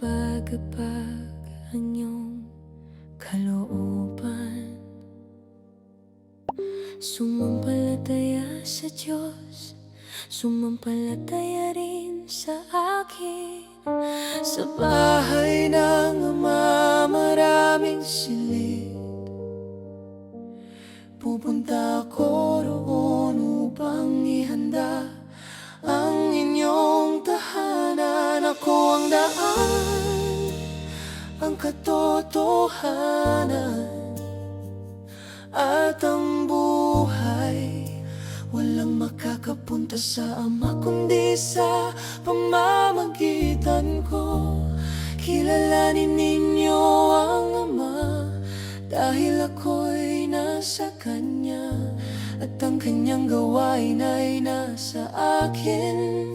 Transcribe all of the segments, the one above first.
magpagapag ang iyong kalooban. Sumampalataya sa Diyos, sumampalataya rin sa akin. Sa bahay ng Ama maraming silid, pupunta ako roon upang ihanda ang inyong tahanan. Ako ang daan, ang katotohanan, at ang buhay. Walang makakapunta sa Ama kundi sa pamamagitan ko. Kilalanin ninyo ang Ama dahil ako'y nasa Kanya, at ang Kanyang gawain ay nasa akin.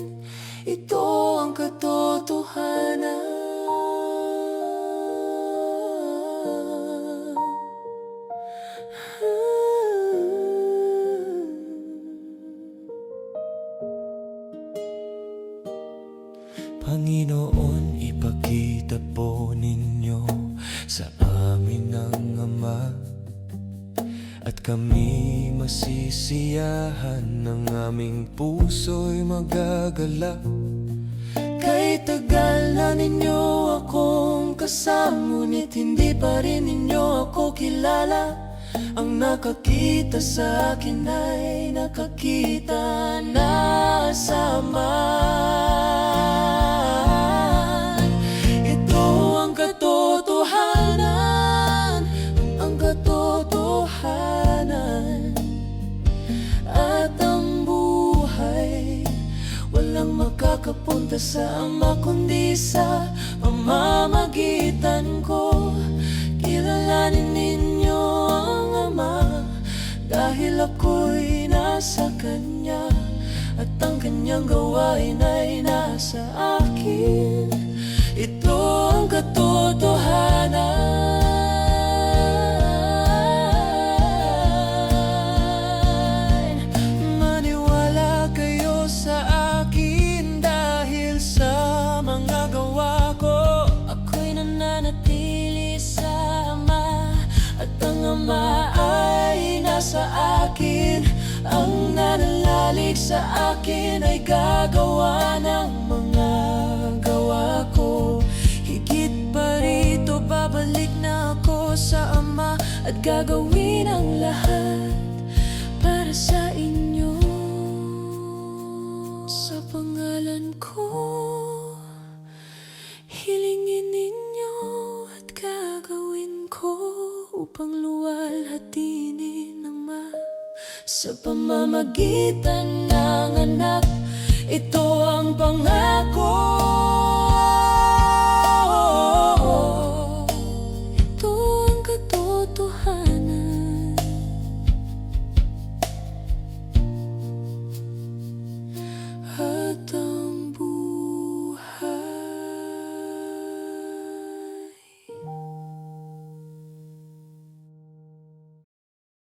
Ito ang katotohanan. Panginoon, ipakita po ninyo sa amin ang Ama, at kami masisiyahan, ng aming puso'y magagalak. Kay tagal na ninyo akong kasama, ngunit hindi pa rin ninyo ako kilala. Ang nakakita sa akin ay nakakita na sa Ama. Ito ang katotohanan, ang katotohanan, at ang buhay. Walang makakapunta sa Ama kundi sa pamamagitan ko. Kilalanin ninyo ang Ama dahil ako'y nasa Kanya, at ang Kanyang gawain ay nasa akin. Ito ang katotohanan. Maniwala kayo sa akin dahil sa mga gawa ko. Ako'y nananatili sa Ama, at ang Ama ay nasa akin. Ang nananalig sa akin ay gagawa ng mga gawa ko. Higit pa rito, babalik na ako sa Ama, at gagawin ang lahat para sa inyo. Sa pangalan ko, hilingin ninyo at gagawin ko upang luwalhatiin ang Ama. Sa pamamagitan ng Anak, ito ang pangako. Ito ang katotohanan. At